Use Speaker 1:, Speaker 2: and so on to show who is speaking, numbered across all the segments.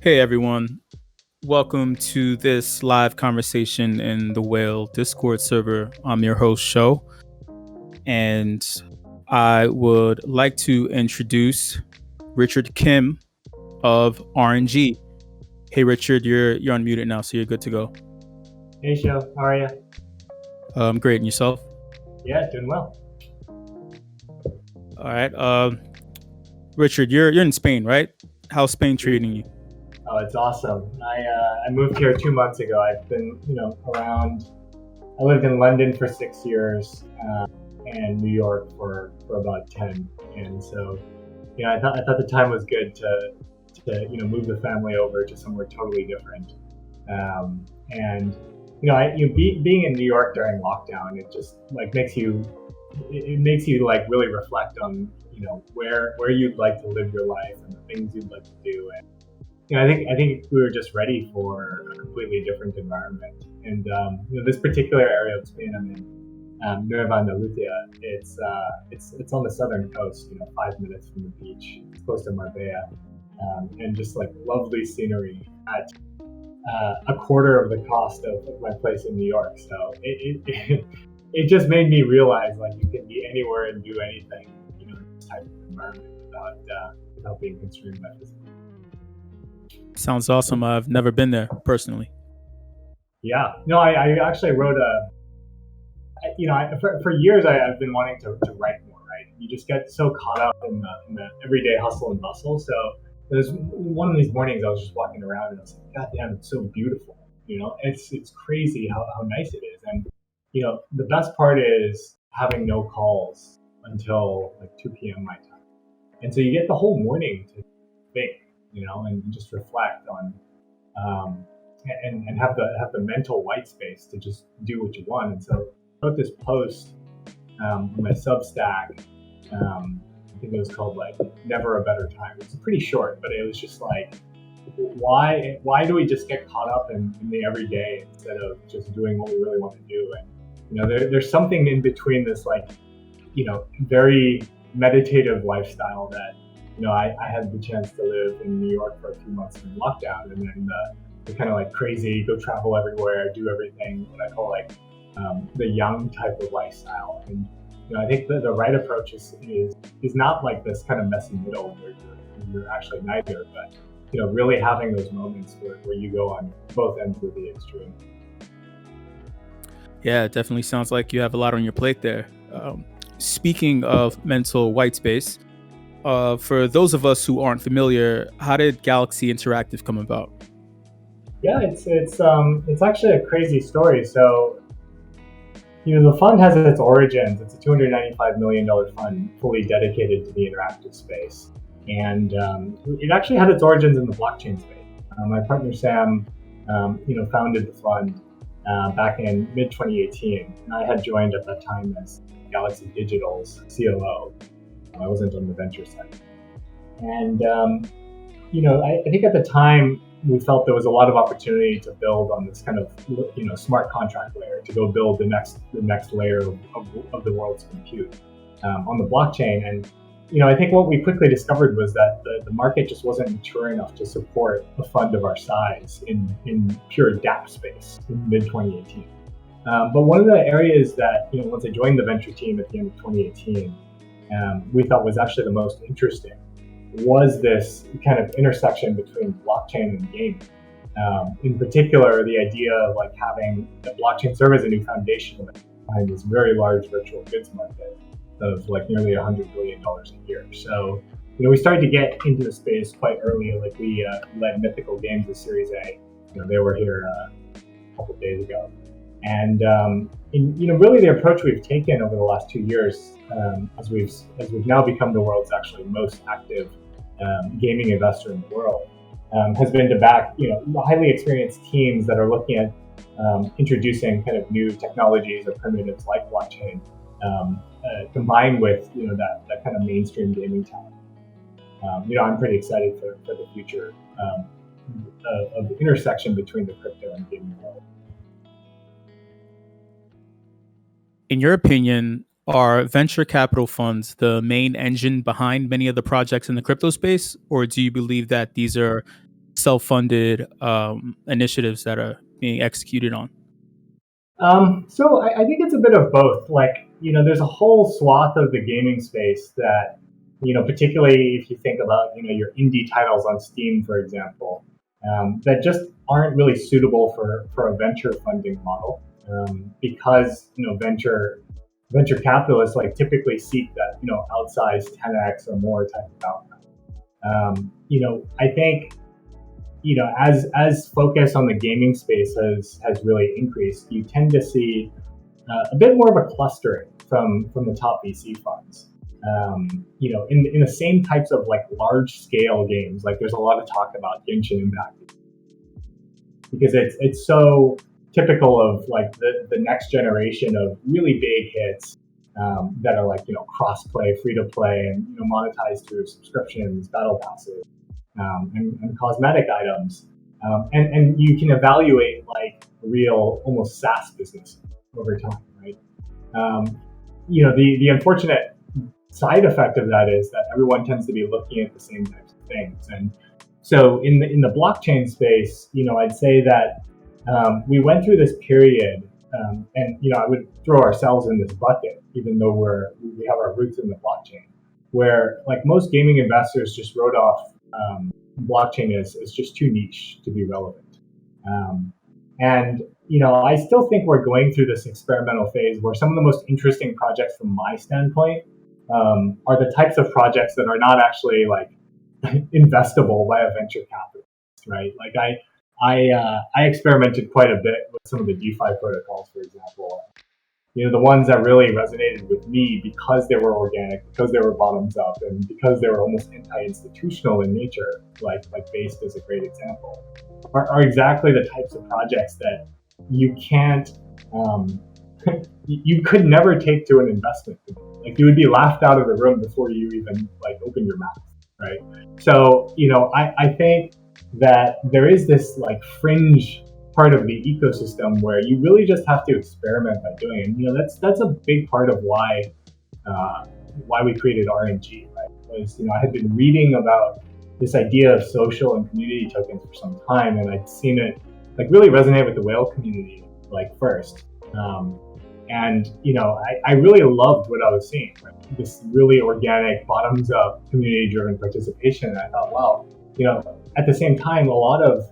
Speaker 1: Hey everyone, welcome to this live conversation in the Whale Discord server. I'm your host, Sho, and I would like to introduce Richard Kim of R.N.G. Hey Richard, you're unmuted now, so you're good to go.
Speaker 2: Hey, Sho. How are you?
Speaker 1: Great, and yourself?
Speaker 2: Yeah, doing well.
Speaker 1: All right. Richard, you're in Spain, right? How's Spain treating you?
Speaker 2: Oh, it's awesome. I moved here 2 months ago. I've been around. I lived in London for 6 years and New York for about 10. And so I thought the time was good to move the family over to somewhere totally different. And being in New York during lockdown, it just like makes you like really reflect on where you'd like to live your life and the things you'd like to do. And I think we were just ready for a completely different environment. And this particular area of Spain I'm in, Nueva Andalusia, it's on the southern coast, 5 minutes from the beach. It's close to Marbella, and just like lovely scenery at a quarter of the cost of my place in New York. So it just made me realize like you can be anywhere and do anything, in this type of environment without being constrained by physical.
Speaker 1: Sounds awesome. I've never been there personally.
Speaker 2: Yeah, no, I actually wrote for years I've been wanting to write more. Right, you just get so caught up in the everyday hustle and bustle. So there's one of these mornings I was just walking around and I was like, God damn, it's so beautiful. It's crazy how nice it is. And the best part is having no calls until like 2 p.m. my time, and so you get the whole morning to think, and just reflect on. Um, and have the mental white space to just do what you want. And so I wrote this post on my Substack. I think it was called like "Never a Better Time." It's pretty short, but it was just like, why do we just get caught up in the everyday instead of just doing what we really want to do? And there's something in between this like very meditative lifestyle that I had the chance to live in New York for a few months in lockdown, and then the kind of like crazy, go travel everywhere, do everything, what I call like the young type of lifestyle. And I think the right approach is not like this kind of messy middle where you're actually neither, but really having those moments where you go on both ends of the extreme.
Speaker 1: Yeah, it definitely sounds like you have a lot on your plate there. Speaking of mental white space, for those of us who aren't familiar, how did Galaxy Interactive come about?
Speaker 2: Yeah, it's actually a crazy story. So the fund has its origins. It's a $295 million fund fully dedicated to the interactive space, and it actually had its origins in the blockchain space. My partner Sam, founded the fund back in mid 2018, and I had joined at that time as Galaxy Digital's COO. I wasn't on the venture side, and I think at the time we felt there was a lot of opportunity to build on this kind of smart contract layer to go build the next layer of the world's compute on the blockchain. And I think what we quickly discovered was that the market just wasn't mature enough to support a fund of our size in pure DApp space in mid 2018. But one of the areas that once I joined the venture team at the end of 2018, we thought was actually the most interesting was this kind of intersection between blockchain and gaming. In particular, the idea of like having the blockchain serve as a new foundation behind this very large virtual goods market of like nearly $100 billion a year. So, we started to get into the space quite early. Like we led Mythical Games with Series A. They were here a couple of days ago. And really the approach we've taken over the last 2 years, as we've now become the world's actually most active gaming investor in the world, has been to back highly experienced teams that are looking at introducing kind of new technologies or primitives like blockchain, combined with that kind of mainstream gaming talent. I'm pretty excited for the future of the intersection between the crypto and gaming world.
Speaker 1: In your opinion, are venture capital funds the main engine behind many of the projects in the crypto space, or do you believe that these are self-funded initiatives that are being executed on?
Speaker 2: So I think it's a bit of both. Like, there's a whole swath of the gaming space that, particularly if you think about, your indie titles on Steam, for example, that just aren't really suitable for a venture funding model, because, venture capitalists like typically seek that, outsized 10x or more type of outcome. I think as focus on the gaming space has really increased, you tend to see a bit more of a clustering from the top VC funds. In the same types of like large scale games, like there's a lot of talk about Genshin Impact because it's so typical of like the next generation of really big hits that are like cross play, free to play, and monetized through subscriptions, battle passes, and cosmetic items. And you can evaluate like real almost SaaS business over time, right? The unfortunate side effect of that is that everyone tends to be looking at the same types of things. And so in the blockchain space, I'd say that we went through this period, and I would throw ourselves in this bucket, even though we have our roots in the blockchain, where like most gaming investors just wrote off blockchain is just too niche to be relevant. And I still think we're going through this experimental phase where some of the most interesting projects from my standpoint are the types of projects that are not actually like investable by a venture capitalist, right? Like I experimented quite a bit with some of the DeFi protocols, for example. The ones that really resonated with me because they were organic, because they were bottoms up, and because they were almost anti-institutional in nature, like Based is a great example, are exactly the types of projects that you can't, you could never take to an investment. Like you would be laughed out of the room before you even like open your mouth, right? So, I think that there is this like fringe part of the ecosystem where you really just have to experiment by doing it. And, that's a big part of why we created R.N.G, right? Was I had been reading about this idea of social and community tokens for some time, and I'd seen it like really resonate with the whale community like first. And I really loved what I was seeing, right? This really organic, bottoms up, community driven participation. And I thought, wow, at the same time, a lot of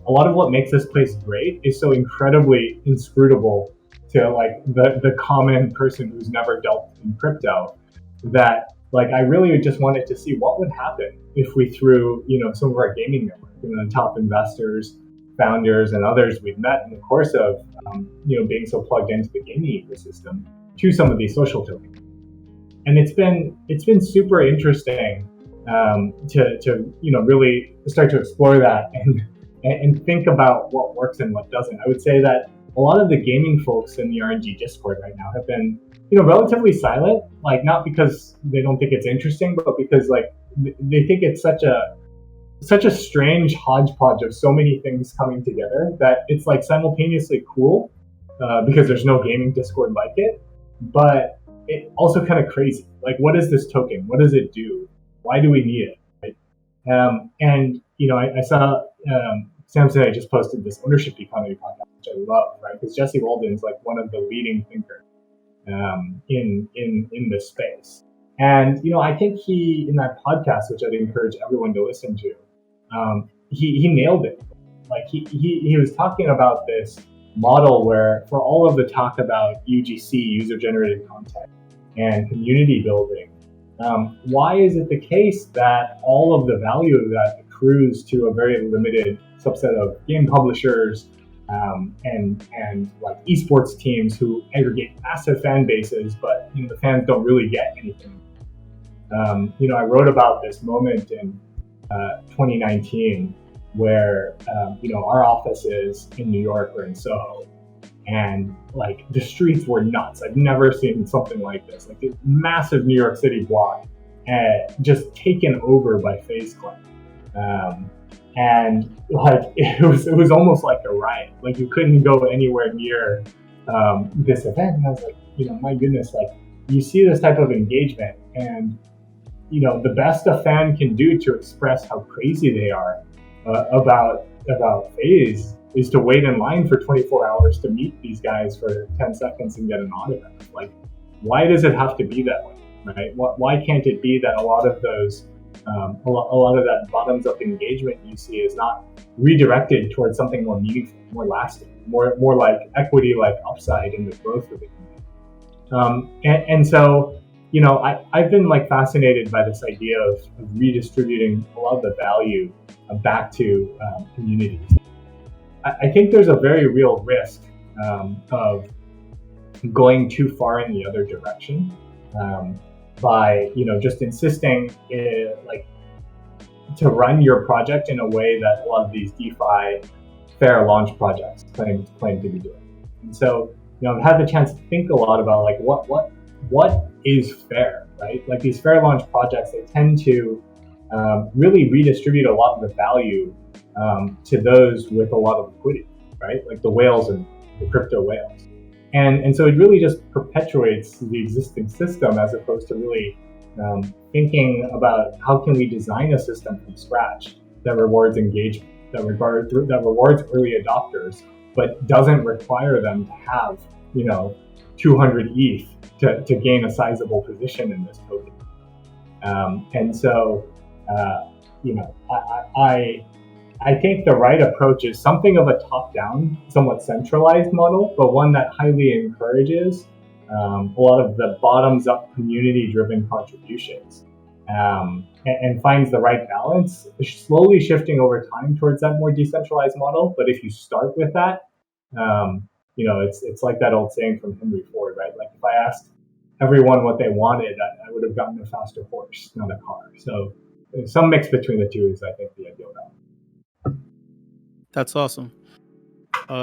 Speaker 2: what makes this place great is so incredibly inscrutable to like the common person who's never dealt in crypto, that like I really just wanted to see what would happen if we threw some of our gaming network, the top investors, founders, and others we've met in the course of being so plugged into the gaming ecosystem to some of these social tokens. And it's been super interesting to really start to explore that and think about what works and what doesn't. I would say that a lot of the gaming folks in the R.N.G Discord right now have been, relatively silent, like not because they don't think it's interesting, but because like they think it's such a strange hodgepodge of so many things coming together that it's like simultaneously cool because there's no gaming Discord like it, but it also kind of crazy. Like, what is this token? What does it do? Why do we need it? Right? And I saw Samson. I just posted this ownership economy podcast, which I love, right? Because Jesse Walden's like one of the leading thinkers in this space. And I think he in that podcast, which I'd encourage everyone to listen to, he nailed it. Like he was talking about this model where for all of the talk about UGC, user generated content, and community building, why is it the case that all of the value of that accrues to a very limited subset of game publishers and like esports teams who aggregate massive fan bases, but the fans don't really get anything? I wrote about this moment in 2019 where our office is in New York or in Soho, and like the streets were nuts. I've never seen something like this. Like a massive New York City block, just taken over by FaZe Clan, and like it was almost like a riot. Like you couldn't go anywhere near this event. And I was like, my goodness, like you see this type of engagement, and the best a fan can do to express how crazy they are about FaZe is to wait in line for 24 hours to meet these guys for 10 seconds and get an autograph. Like, why does it have to be that way, right? Why can't it be that a lot of those, a lot of that bottoms up engagement you see is not redirected towards something more meaningful, more lasting, more like equity, like upside in the growth of the community. And so, I've been like fascinated by this idea of redistributing a lot of the value back to communities. I think there's a very real risk of going too far in the other direction by just insisting like to run your project in a way that a lot of these DeFi fair launch projects claim to be doing. And so, I've had the chance to think a lot about like what is fair, right? Like these fair launch projects, they tend to really redistribute a lot of the value to those with a lot of liquidity, right? Like the whales and the crypto whales. And so it really just perpetuates the existing system as opposed to really thinking about how can we design a system from scratch that rewards engagement, that rewards early adopters, but doesn't require them to have 200 ETH to gain a sizable position in this token. And so, I think the right approach is something of a top-down, somewhat centralized model, but one that highly encourages a lot of the bottoms-up community-driven contributions and finds the right balance, slowly shifting over time towards that more decentralized model. But if you start with that, it's like that old saying from Henry Ford, right? Like if I asked everyone what they wanted, I would have gotten a faster horse, not a car. So some mix between the two is, I think, the ideal balance.
Speaker 1: That's awesome.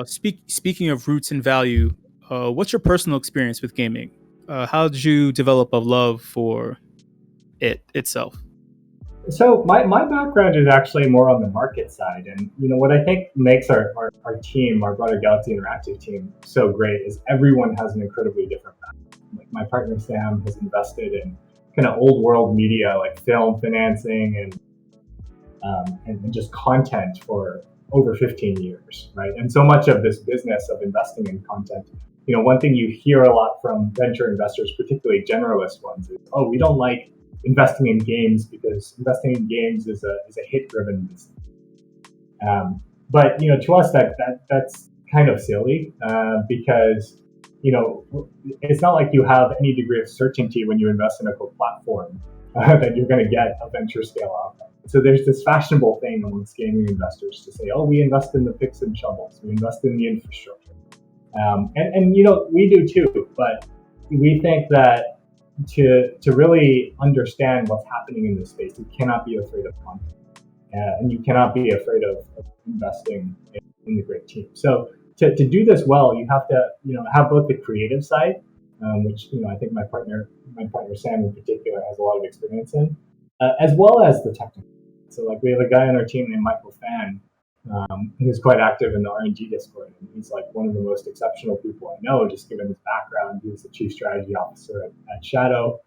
Speaker 1: Speaking of roots and value, what's your personal experience with gaming? How did you develop a love for it itself?
Speaker 2: So my background is actually more on the market side. And what I think makes our team, our broader Galaxy Interactive team, so great is everyone has an incredibly different background. Like my partner Sam has invested in kind of old world media like film financing and just content for over 15 years, right? And so much of this business of investing in content, one thing you hear a lot from venture investors, particularly generalist ones, is, oh, we don't like investing in games because investing in games is a hit-driven business. But to us that's kind of silly because it's not like you have any degree of certainty when you invest in a platform that you're going to get a venture scale outcome. So there's this fashionable thing amongst gaming investors to say, oh, we invest in the picks and shovels, we invest in the infrastructure, and we do too. But we think that to really understand what's happening in this space, you cannot be afraid of content, and you cannot be afraid of investing in the great team. So to do this well, you have to have both the creative side, which I think my partner Sam in particular has a lot of experience in, as well as the technical. So like we have a guy on our team named Michael Fan, who's quite active in the R.N.G Discord, and he's like one of the most exceptional people I know, just given his background. He was the chief strategy officer at Shadow,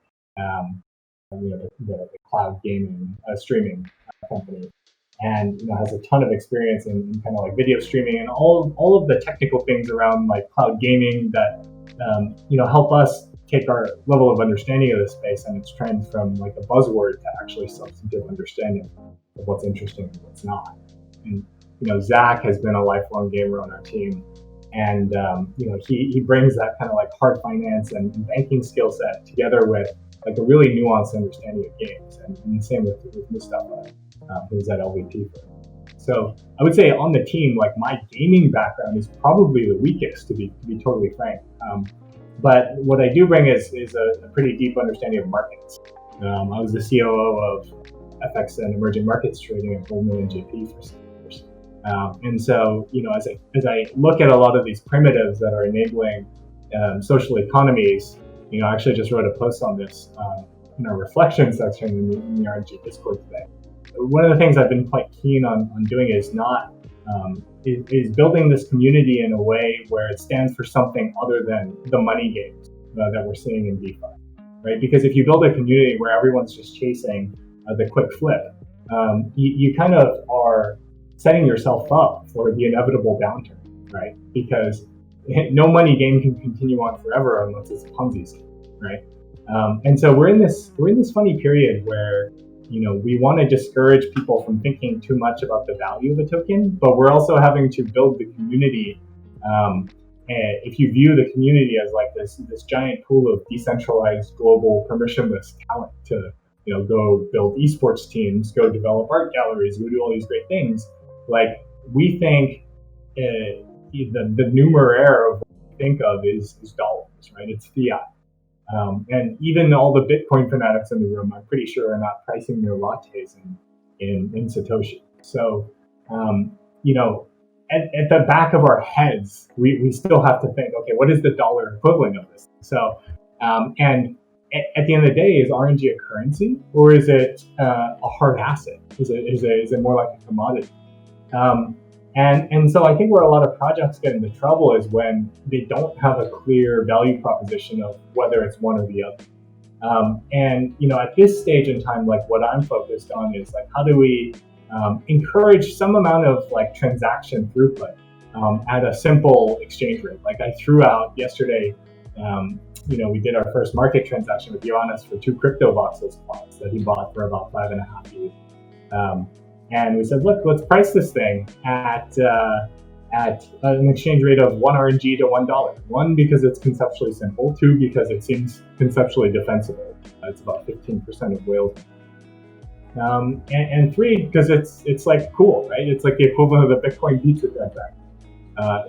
Speaker 2: the cloud gaming streaming company, and has a ton of experience in kind of like video streaming and all of the technical things around like cloud gaming that help us take our level of understanding of the space and its trends from like a buzzword to actually substantive understanding of what's interesting and what's not. And Zach has been a lifelong gamer on our team, and he brings that kind of like hard finance and banking skill set together with like a really nuanced understanding of games, and the same with Mustafa, who's at LVP. So I would say on the team, like my gaming background is probably the weakest, to be totally frank. But what I do bring is a pretty deep understanding of markets. I was the COO of FX and emerging markets trading at Goldman and JP for 6 years. And so, as I look at a lot of these primitives that are enabling social economies, I actually just wrote a post on this in our reflection section in the R.N.G Discord today. One of the things I've been quite keen on doing is not is building this community in a way where it stands for something other than the money games that we're seeing in DeFi, right? Because if you build a community where everyone's just chasing the quick flip, you kind of are setting yourself up for the inevitable downturn, right? Because no money game can continue on forever unless it's a Ponzi scheme, right? And so we're in this funny period where we want to discourage people from thinking too much about the value of a token, but we're also having to build the community. And if you view the community as like this giant pool of decentralized global permissionless talent to go build esports teams, go develop art galleries, go do all these great things, like we think the numeraire of what we think of is dollars, right? It's fiat. And even all the Bitcoin fanatics in the room, I'm pretty sure, are not pricing their lattes in Satoshi. So, at the back of our heads, we still have to think, okay, what is the dollar equivalent of this? So, and at the end of the day, is R.N.G a currency, or is it a hard asset? Is it more like a commodity? And so I think where a lot of projects get into trouble is when they don't have a clear value proposition of whether it's one or the other. And at this stage in time, like what I'm focused on is like, how do we encourage some amount of like transaction throughput at a simple exchange rate? Like I threw out yesterday, we did our first market transaction with Johannes for 2 crypto voxels plots that he bought for about 5.5 ETH. And we said, look, let's price this thing at an exchange rate of 1 R.N.G to $1. 1, because it's conceptually simple. 2, because it seems conceptually defensible. It's about 15% of whales. And 3, because it's like cool, right? It's like the equivalent of the Bitcoin pizza transaction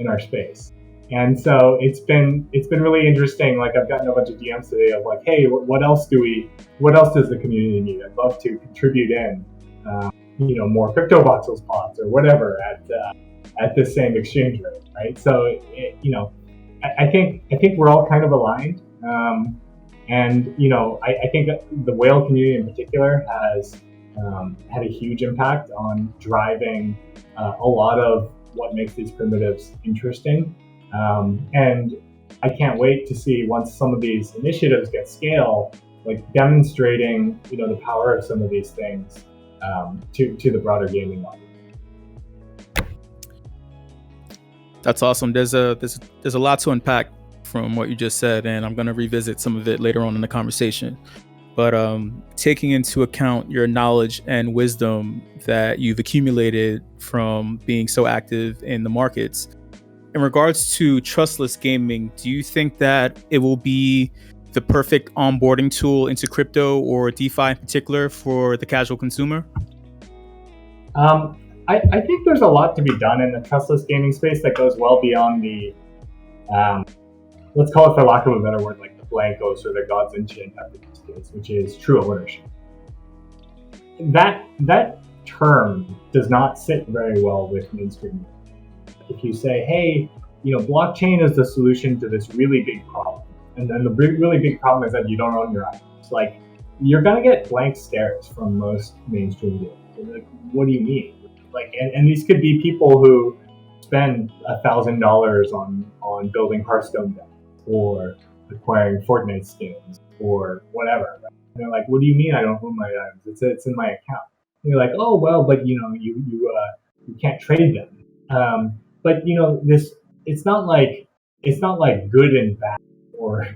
Speaker 2: in our space. And so it's been really interesting. Like I've gotten a bunch of DMs today of like, hey, what else does the community need? I'd love to contribute in. More crypto voxels pods or whatever at the same exchange rate, right? So, I think we're all kind of aligned, and I think the whale community in particular has had a huge impact on driving a lot of what makes these primitives interesting, and I can't wait to see once some of these initiatives get scale, like demonstrating the power of some of these things. To the broader gaming audience.
Speaker 1: That's awesome. There's a lot to unpack from what you just said, and I'm going to revisit some of it later on in the conversation. But taking into account your knowledge and wisdom that you've accumulated from being so active in the markets, in regards to Trustless Gaming, do you think that it will be the perfect onboarding tool into crypto or DeFi in particular for the casual consumer?
Speaker 2: I think there's a lot to be done in the trustless gaming space that goes well beyond the, let's call it for lack of a better word, like the Blancos or the Gods Unchained type of use case, which is true ownership. That term does not sit very well with mainstream. If you say, hey, blockchain is the solution to this really big problem, and then the really big problem is that you don't own your items, like you're gonna get blank stares from most mainstream gamers. Like, what do you mean? Like, and these could be people who spend $1,000 on building Hearthstone decks or acquiring Fortnite skins or whatever. Right? And they're like, what do you mean I don't own my items? It's in my account. And you're like, oh well, but you can't trade them. But this it's not like good and bad, or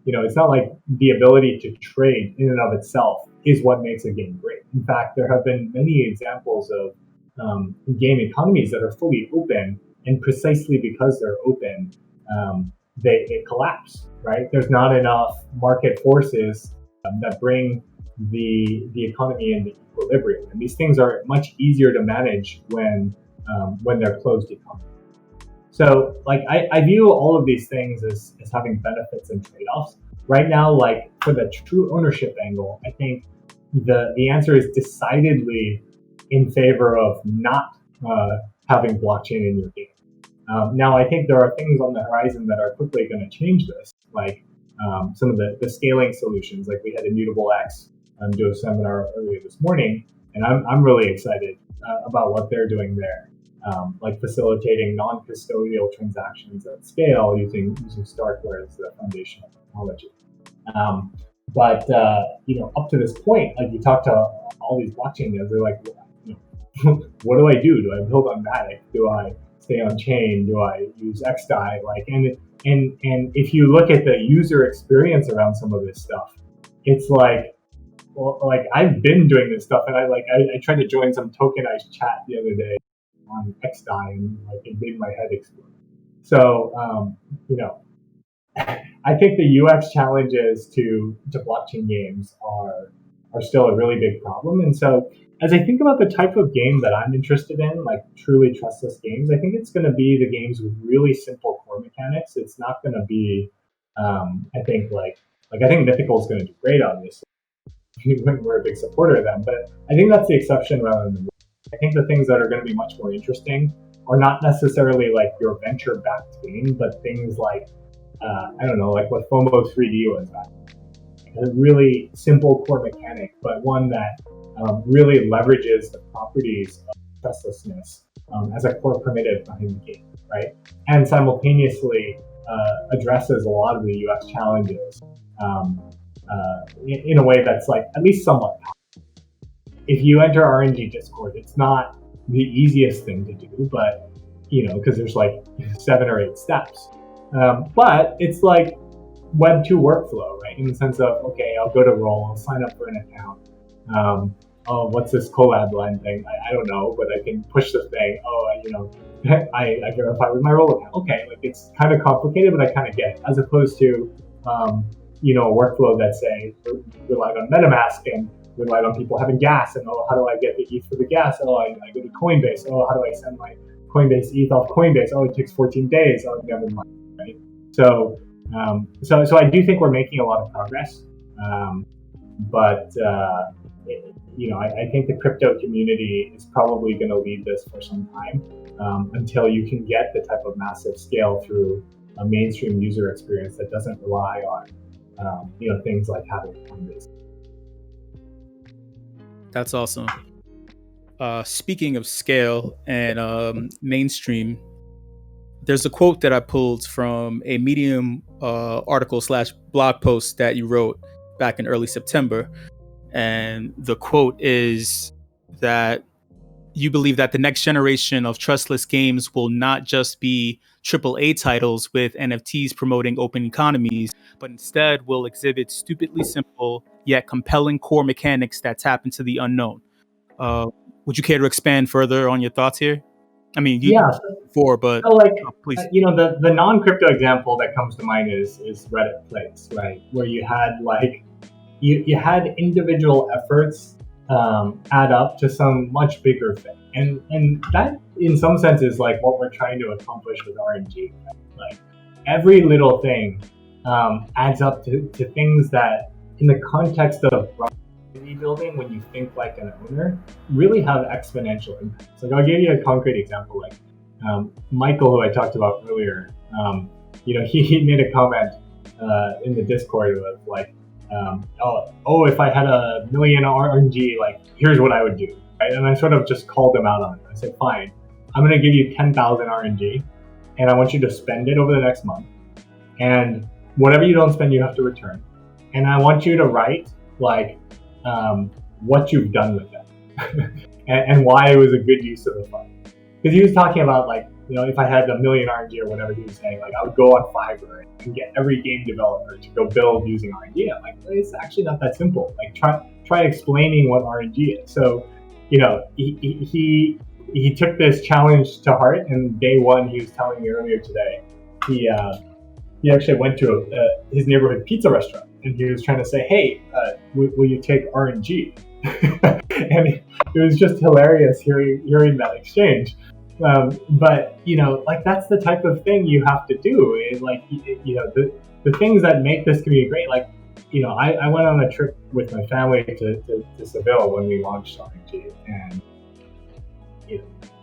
Speaker 2: it's not like the ability to trade in and of itself is what makes a game great. In fact, there have been many examples of game economies that are fully open, and precisely because they're open, they collapse. Right? There's not enough market forces that bring the economy into equilibrium, and these things are much easier to manage when they're closed economies. So, like, I view all of these things as having benefits and trade-offs. Right now, like for the true ownership angle, I think the answer is decidedly in favor of not having blockchain in your game. Now, I think there are things on the horizon that are quickly going to change this, like some of the scaling solutions. Like we had Immutable X do a seminar earlier this morning, and I'm really excited about what they're doing there. Like facilitating non-custodial transactions at scale using Starkware as the foundational technology. But up to this point, like you talk to all these blockchain guys, they're like, what do I do? Do I build on Matic? Do I stay on chain? Do I use XDAI? And if you look at the user experience around some of this stuff, it's like, well, like I've been doing this stuff, and I tried to join some tokenized chat the other day on XDAI, and like it made my head explode. So you know, I think the UX challenges to blockchain games are still a really big problem. And so as I think about the type of game that I'm interested in, like truly trustless games, I think it's going to be the games with really simple core mechanics. It's not going to be, I think I think Mythical is going to do great, obviously. We're a big supporter of them, but I think that's the exception rather than the rule. I think the things that are going to be much more interesting are not necessarily like your venture-backed game, but things like I don't know, like what FOMO 3D was back. A really simple core mechanic, but one that really leverages the properties of trustlessness as a core primitive behind the game, right? And simultaneously addresses a lot of the UX challenges in a way that's like at least somewhat. If you enter R.N.G Discord, it's not the easiest thing to do, but because there's like 7 or 8 steps. But it's like Web 2 workflow, right? In the sense of, okay, I'll go to Roll, I'll sign up for an account. Oh, what's this collab line thing? I don't know, but I can push the thing. Oh, I verify with my Roll account. Okay, like it's kind of complicated, but I kind of get it. As opposed to, a workflow that say relied on MetaMask and relied on people having gas. And how do I get the ETH for the gas? I go to Coinbase. How do I send my Coinbase ETH off Coinbase? It takes 14 days. Never mind. Right? So I do think we're making a lot of progress, but I think the crypto community is probably going to lead this for some time until you can get the type of massive scale through a mainstream user experience that doesn't rely on things like having Coinbase.
Speaker 1: That's awesome. Speaking of scale and mainstream, there's a quote that I pulled from a Medium article / blog post that you wrote back in early September. And the quote is that you believe that the next generation of trustless games will not just be AAA titles with NFTs promoting open economies, but instead will exhibit stupidly simple yet compelling core mechanics that tap into the unknown. Would you care to expand further on your thoughts here? I mean, before, but please.
Speaker 2: The non-crypto example that comes to mind is Reddit Plays, right? Where you had you had individual efforts add up to some much bigger thing, and that in some sense is like what we're trying to accomplish with R.N.G. Right? Like every little thing adds up to things that, in the context of building, when you think like an owner, really have exponential impacts. Like I'll give you a concrete example. Like Michael, who I talked about earlier, he made a comment in the Discord of like, if I had $1 million R.N.G, like here's what I would do, right? And I sort of just called him out on it. I said, fine, I'm going to give you 10,000 R.N.G, and I want you to spend it over the next month, and whatever you don't spend, you have to return. And I want you to write like what you've done with it and why it was a good use of the fund. Because he was talking about like, if I had $1 million R.N.G or whatever he was saying, like I would go on Fiverr and get every game developer to go build using R.N.G. I'm like, it's actually not that simple. Like try explaining what R.N.G is. So, he took this challenge to heart, and day one, he was telling me earlier today, he actually went to his neighborhood pizza restaurant, and he was trying to say, hey, will you take R.N.G? And it was just hilarious hearing that exchange. But like that's the type of thing you have to do. The things that make this community great. Like, I went on a trip with my family to Seville when we launched R.N.G, and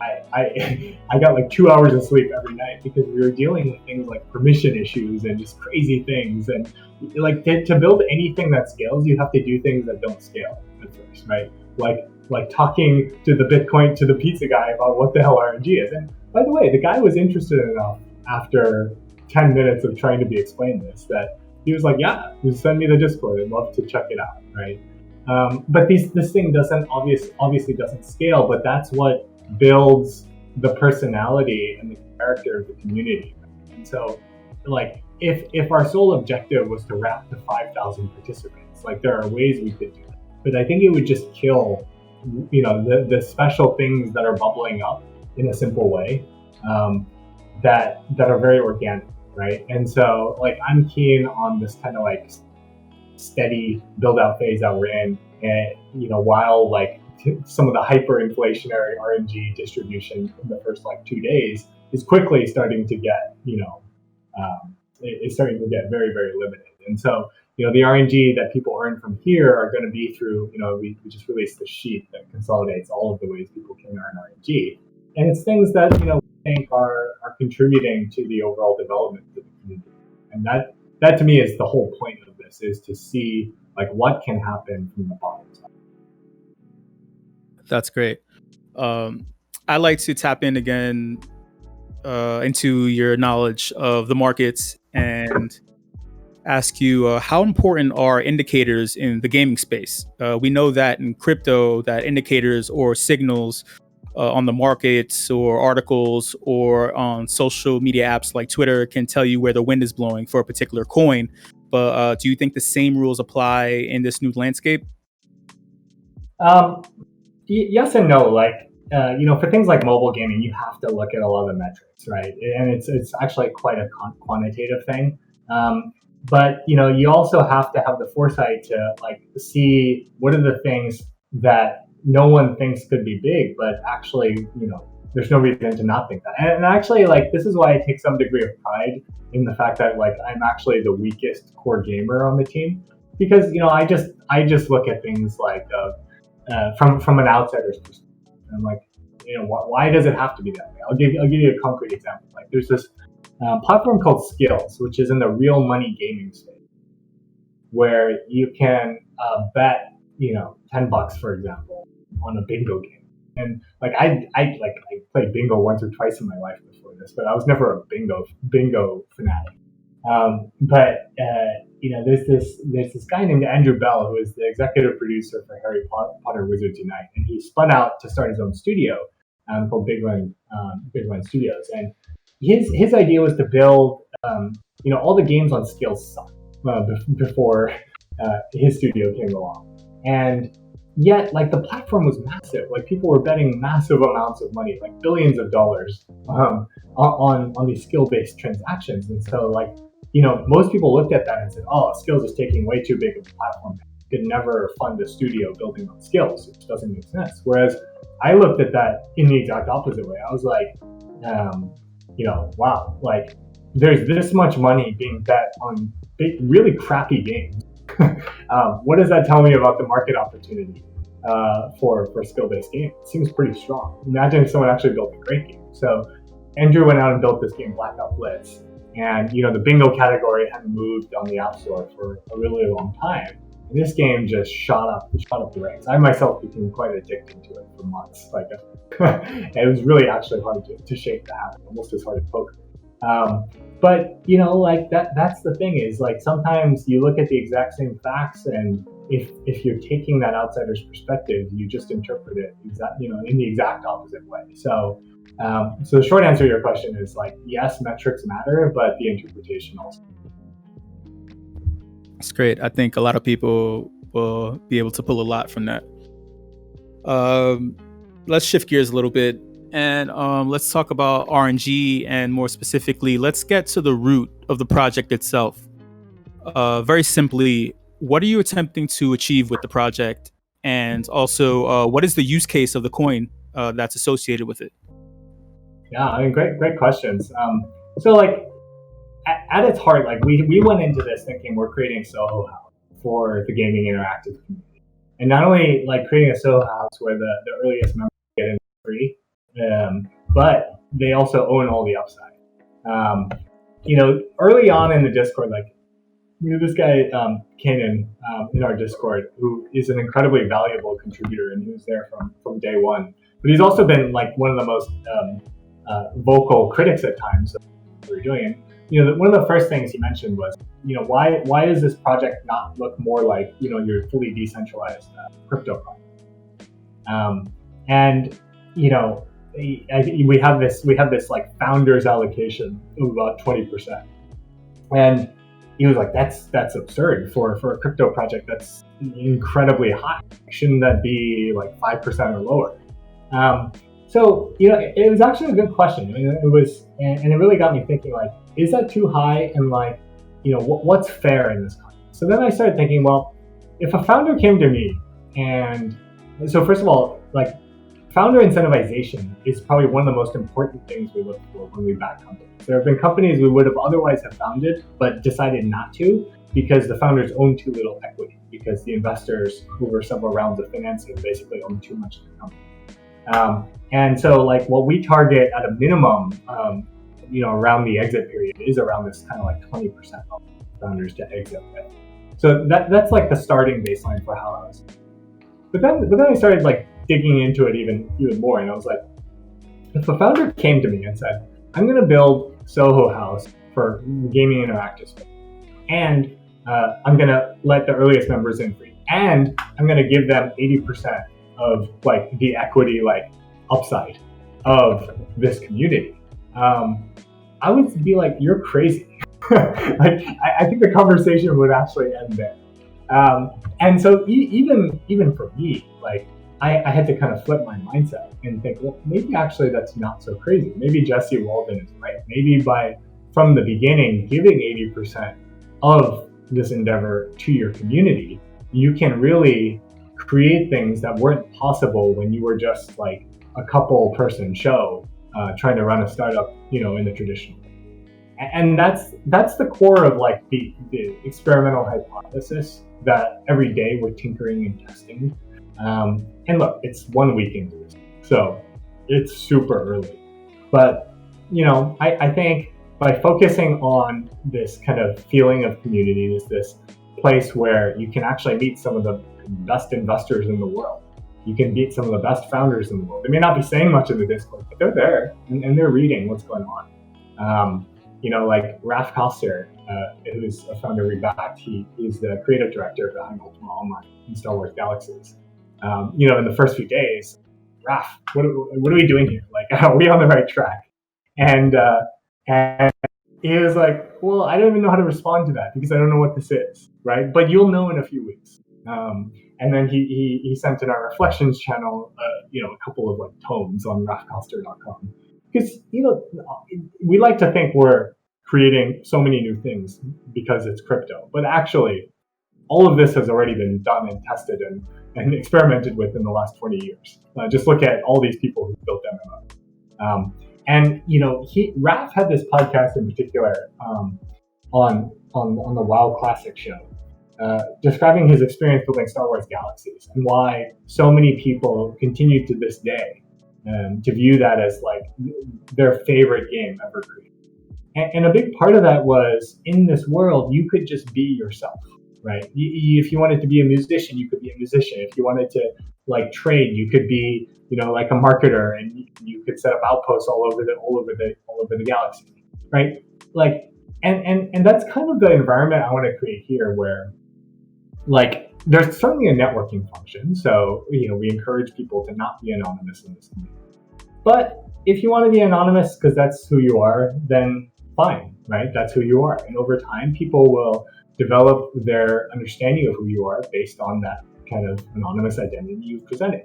Speaker 2: I got like 2 hours of sleep every night because we were dealing with things like permission issues and just crazy things. And like to build anything that scales, you have to do things that don't scale at first, right? Like talking to the pizza guy about what the hell R.N.G is. And by the way, the guy was interested enough after 10 minutes of trying to be explained this that he was like, yeah, just send me the Discord. I'd love to check it out, right? But this thing obviously doesn't scale, but that's what builds the personality and the character of the community. And so, like, if our sole objective was to wrap to 5,000 participants, like there are ways we could do that. But I think it would just kill, the special things that are bubbling up in a simple way, that are very organic, right? And so, like, I'm keen on this kind of like steady build out phase that we're in, and while like some of the hyperinflationary R.N.G distribution in the first like 2 days is quickly starting to get it's starting to get very, very limited. And so the R.N.G that people earn from here are going to be through, we just released the sheet that consolidates all of the ways people can earn R.N.G, and it's things that we think are contributing to the overall development of the community. And that to me is the whole point of this, is to see like what can happen from the bottom side.
Speaker 1: That's great. I like to tap in again into your knowledge of the markets and ask you how important are indicators in the gaming space? We know that in crypto, that indicators or signals on the markets or articles or on social media apps like Twitter can tell you where the wind is blowing for a particular coin. But do you think the same rules apply in this new landscape?
Speaker 2: Yes and no. Like, for things like mobile gaming, you have to look at a lot of metrics, right? And it's actually quite a quantitative thing. But you also have to have the foresight to like see what are the things that no one thinks could be big, but actually, there's no reason to not think that. And actually, like, this is why I take some degree of pride in the fact that like I'm actually the weakest core gamer on the team, because I just look at things like from an outsider's perspective. And I'm like, why does it have to be that way? I'll give you a concrete example. Like, there's this platform called Skills, which is in the real money gaming space, where you can bet $10, for example, on a bingo game. And like I played bingo once or twice in my life before this, but I was never a bingo fanatic. But there's this guy named Andrew Bell, who is the executive producer for Harry Potter Wizards Unite, and he spun out to start his own studio called Big Run Studios. And his idea was to build all the games on Skills sucked before his studio came along, and yet like the platform was massive. Like, people were betting massive amounts of money, like billions of dollars, on these skill-based transactions. And so like most people looked at that and said, oh, Skills is taking way too big of a platform. Could never fund a studio building on Skills. It doesn't make sense. Whereas I looked at that in the exact opposite way. I was like, wow, like there's this much money being bet on really crappy games. What does that tell me about the market opportunity for skill-based games? It seems pretty strong. Imagine if someone actually built a great game. So Andrew went out and built this game, Blackout Blitz. And the bingo category hadn't moved on the App Store for a really long time. And this game just shot up the ranks. I myself became quite addicted to it for months. Like, it was really actually hard to shake the habit, almost as hard as poker. But like that's the thing, is like sometimes you look at the exact same facts, and if you're taking that outsider's perspective, you just interpret it in the exact opposite way. So the short answer to your question is like, yes, metrics matter, but the interpretation also.
Speaker 1: It's great. I think a lot of people will be able to pull a lot from that. Let's shift gears a little bit, and let's talk about R.N.G, and more specifically, let's get to the root of the project itself. Very simply, what are you attempting to achieve with the project? And also, what is the use case of the coin that's associated with it?
Speaker 2: Yeah, I mean, great questions. So like at its heart, like we went into this thinking we're creating a Soho house for the gaming interactive community, and not only like creating a Soho house where the earliest members get in free, but they also own all the upside. Early on in the Discord, like this guy Kanan in our Discord, who is an incredibly valuable contributor, and he was there from day one. But he's also been like one of the most vocal critics at times of what we're doing. one of the first things he mentioned was, why does this project not look more like, your fully decentralized crypto project? And we have this like founders allocation of about 20%, and he was like, that's absurd for a crypto project that's incredibly high. Shouldn't that be like 5% or lower? So it was actually a good question. I mean, it was, and it really got me thinking, like, is that too high? And like, what's fair in this context? So then I started thinking, well, if a founder came to me, and so first of all, like, founder incentivization is probably one of the most important things we look for when we back companies. There have been companies we would have otherwise have founded, but decided not to because the founders own too little equity, because the investors over several rounds of financing basically own too much of the company. And so, like, what we target at a minimum, around the exit period is around this kind of like 20% of founders to exit with. So that's like the starting baseline for how I was. But then I started like digging into it even more, and I was like, if a founder came to me and said, I'm going to build Soho House for gaming interactive space, and I'm going to let the earliest members in free, and I'm going to give them 80% of like the equity like upside of this community, I would be like, you're crazy. Like, I think the conversation would actually end there. And so even for me, like, I had to kind of flip my mindset and think, well, maybe actually that's not so crazy. Maybe Jesse Walden is right. Maybe from the beginning, giving 80% of this endeavor to your community, you can really create things that weren't possible when you were just like a couple person show trying to run a startup, in the traditional way. And that's the core of like the experimental hypothesis that every day we're tinkering and testing. And look, it's 1 week into this, so it's super early. But I think by focusing on this kind of feeling of community, this place where you can actually meet some of the best investors in the world. You can meet some of the best founders in the world. They may not be saying much in the Discord, but they're there and they're reading what's going on. Like Raf Koster, who's a founder we backed, he's the creative director behind Ultima Online and Star Wars Galaxies. In the first few days, Raf, what are we doing here? Like, are we on the right track? And he was like, well, I don't even know how to respond to that because I don't know what this is, right? But you'll know in a few weeks. And then he sent in our reflections channel, a couple of like tomes on rafcoster.com, because we like to think we're creating so many new things because it's crypto, but actually all of this has already been done and tested and experimented with in the last 20 years. Just look at all these people who built MMO. And Raf had this podcast in particular on the WoW Classic show, describing his experience building Star Wars Galaxies and why so many people continue to this day to view that as like their favorite game ever created. And a big part of that was, in this world, you could just be yourself, right? If you wanted to be a musician, you could be a musician. If you wanted to like trade, you could be, like a marketer, and you could set up outposts all over the galaxy, right? Like, and that's kind of the environment I want to create here, where like there's certainly a networking function. So we encourage people to not be anonymous in this community. But if you want to be anonymous because that's who you are, then fine, right? That's who you are. And over time, people will develop their understanding of who you are based on that kind of anonymous identity you've presented.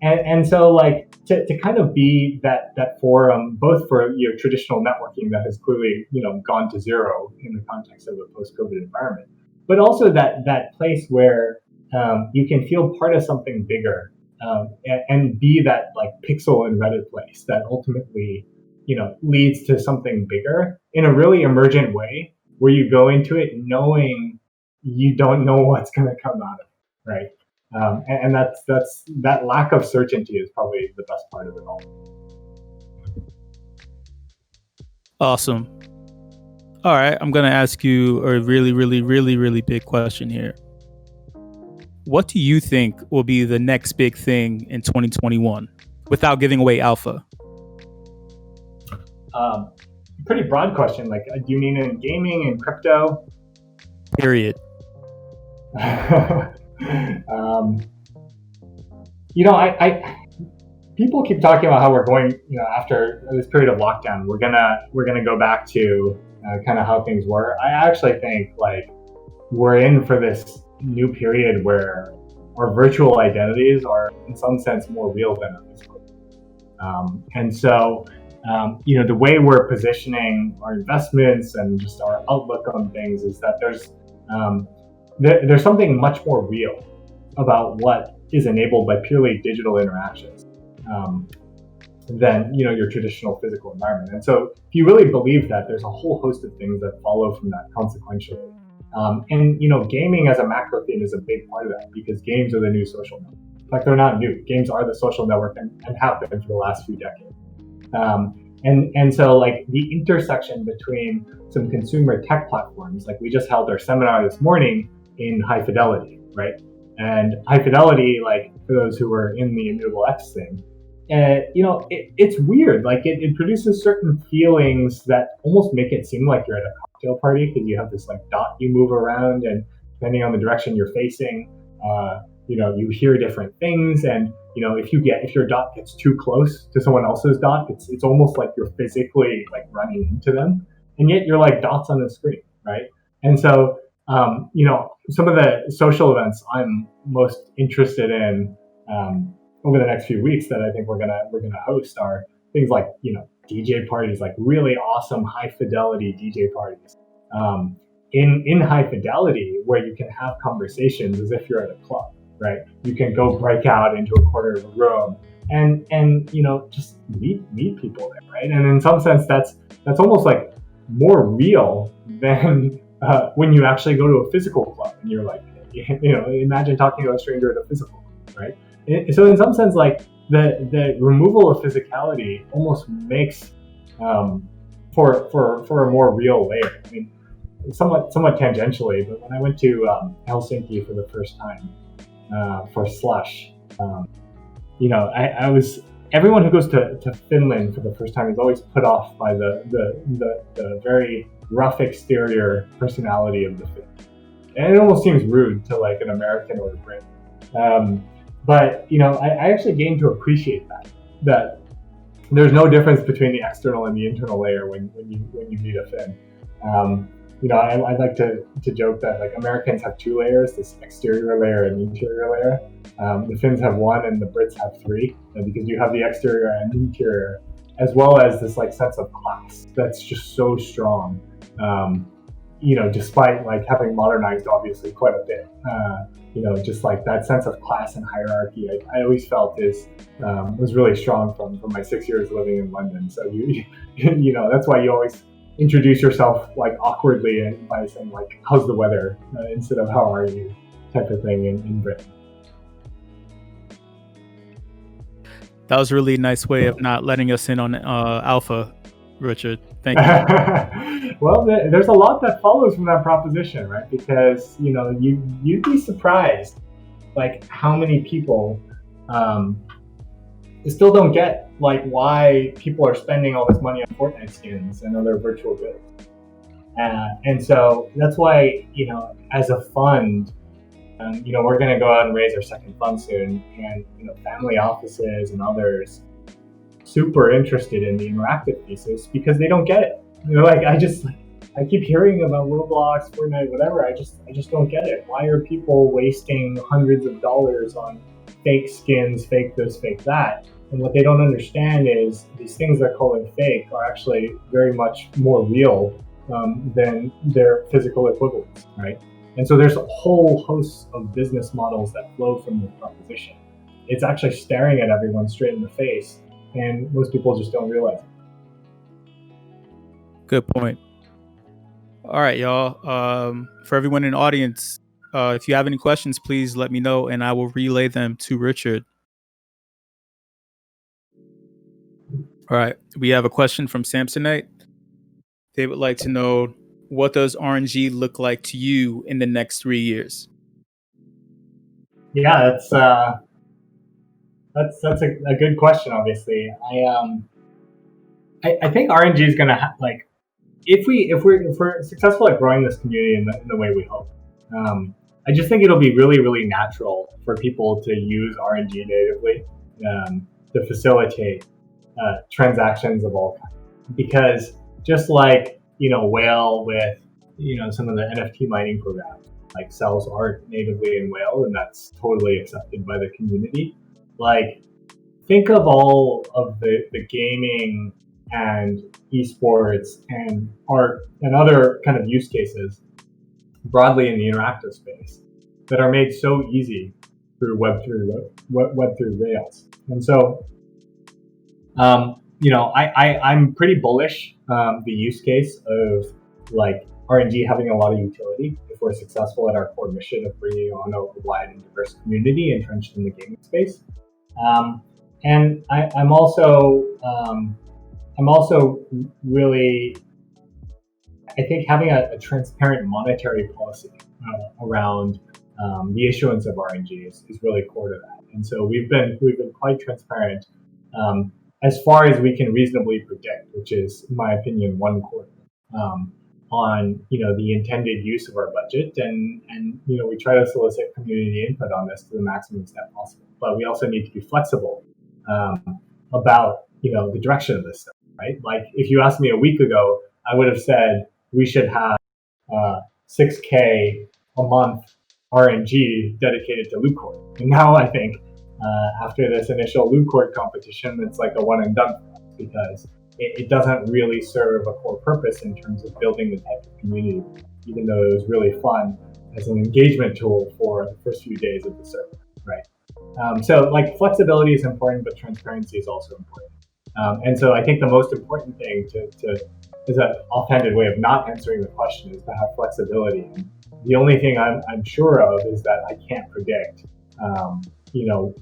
Speaker 2: And so like to kind of be that forum, both for traditional networking that has clearly gone to zero in the context of a post-COVID environment, but also that place where you can feel part of something bigger, and be that like pixel in Reddit place that ultimately leads to something bigger in a really emergent way, where you go into it knowing you don't know what's going to come out of it, right? And that's that lack of certainty is probably the best part of it all.
Speaker 1: Awesome. All right, I'm going to ask you a really, really, really, really big question here. What do you think will be the next big thing in 2021 without giving away alpha?
Speaker 2: pretty broad question. Like, do you mean in gaming and crypto?
Speaker 1: Period.
Speaker 2: um, I people keep talking about how we're going, after this period of lockdown, we're gonna go back to kind of how things were. I actually think like we're in for this new period where our virtual identities are in some sense more real than our physical. And so, the way we're positioning our investments and just our outlook on things is that there's something much more real about what is enabled by purely digital interactions than your traditional physical environment. And so, if you really believe that, there's a whole host of things that follow from that consequentially. And gaming as a macro theme is a big part of that because games are the new social network. In fact, they're not new. Games are the social network and have been for the last few decades. And so like the intersection between some consumer tech platforms, like we just held our seminar this morning in high fidelity, right? And high fidelity, like for those who were in the Immutable X thing, it's weird. Like it produces certain feelings that almost make it seem like you're at a cocktail party because you have this like dot you move around, and depending on the direction you're facing, you hear different things. And if your dot gets too close to someone else's dot, it's almost like you're physically like running into them, and yet you're like dots on the screen, right? And so some of the social events I'm most interested in over the next few weeks that I think we're gonna host are things like DJ parties, like really awesome high fidelity DJ parties. In high fidelity, where you can have conversations as if you're at a club, right? You can go break out into a corner of a room and just meet people there, right? And in some sense, that's almost like more real than when you actually go to a physical club and you're like, imagine talking to a stranger at a physical club, right? So in some sense, like the removal of physicality almost makes for a more real layer. I mean, somewhat tangentially, but when I went to Helsinki for the first time for Slush, I was everyone who goes to Finland for the first time is always put off by the very rough exterior personality of the Finn, and it almost seems rude to like an American or a Brit. But I actually gained to appreciate that there's no difference between the external and the internal layer when you meet a Finn. I like to joke that like Americans have two layers: this exterior layer and the interior layer. The Finns have one, and the Brits have three, because you have the exterior and the interior, as well as this like sense of class that's just so strong. Despite like having modernized obviously quite a bit. Just like that sense of class and hierarchy, I always felt was really strong from my 6 years living in London. So that's why you always introduce yourself like awkwardly and by saying like how's the weather instead of how are you type of thing in Britain.
Speaker 1: That was a really nice way of not letting us in on alpha, Richard. Thank you.
Speaker 2: Well, there's a lot that follows from that proposition, right? Because you'd be surprised like how many people still don't get like why people are spending all this money on Fortnite skins and other virtual goods. And so that's why as a fund, we're going to go out and raise our second fund soon, and family offices and others super interested in the interactive pieces because they don't get it. I keep hearing about Roblox, Fortnite, whatever. I just don't get it. Why are people wasting hundreds of dollars on fake skins, fake this, fake that? And what they don't understand is these things they're calling fake are actually very much more real than their physical equivalents, right? And so there's a whole host of business models that flow from this proposition. It's actually staring at everyone straight in the face, and most people just don't realize it.
Speaker 1: Good point. All right, y'all. For everyone in the audience, if you have any questions, please let me know, and I will relay them to Richard. All right, we have a question from Samsonite. They would like to know, what does R.N.G look like to you in the next 3 years?
Speaker 2: Yeah, that's a good question. Obviously, I think R.N.G is going to like if we're successful at growing this community in the way we hope. I just think it'll be really natural for people to use R.N.G natively to facilitate transactions of all kinds. Because just like Whale with some of the NFT mining programs, like sells art natively in Whale, and that's totally accepted by the community. Like, think of all of the gaming and esports and art and other kind of use cases broadly in the interactive space that are made so easy through Web3 Rails. And so, I'm pretty bullish the use case of like R.N.G having a lot of utility if we're successful at our core mission of bringing on a wide and diverse community entrenched in the gaming space. And I'm also really, I think having a transparent monetary policy around the issuance of R.N.G is really core to that. And so we've been quite transparent as far as we can reasonably predict, which is, in my opinion, 1 quarter, on the intended use of our budget, and we try to solicit community input on this to the maximum extent possible. But we also need to be flexible about the direction of this stuff, right? Like, if you asked me a week ago, I would have said we should have $6K a month R.N.G dedicated to loot court. And now I think after this initial loot court competition, it's like a one and done for us, because it doesn't really serve a core purpose in terms of building the type of community, even though it was really fun as an engagement tool for the first few days of the server, right? So like, flexibility is important, but transparency is also important. And so I think the most important thing is an offhanded way of not answering the question is to have flexibility. And the only thing I'm sure of is that I can't predict,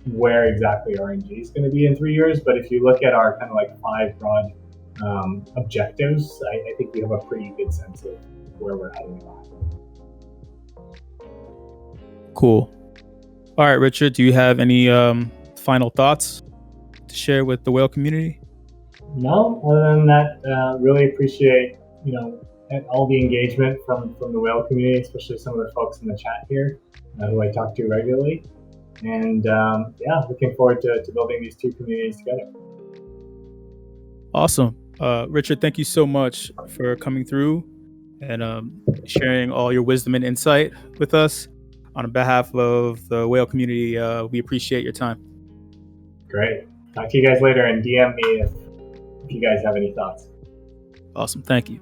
Speaker 2: where exactly R.N.G is going to be in 3 years. But if you look at our kind of like 5 broad objectives, I think we have a pretty good sense of where we're heading.
Speaker 1: Cool. All right, Richard, do you have any final thoughts to share with the Whale community?
Speaker 2: No, other than that, really appreciate all the engagement from the Whale community, especially some of the folks in the chat here who I talk to regularly. And looking forward to building these 2 communities together.
Speaker 1: Awesome. Richard, thank you so much for coming through and sharing all your wisdom and insight with us. On behalf of the Whale community, we appreciate your time.
Speaker 2: Great. Talk to you guys later, and DM me if you guys have any thoughts.
Speaker 1: Awesome. Thank you.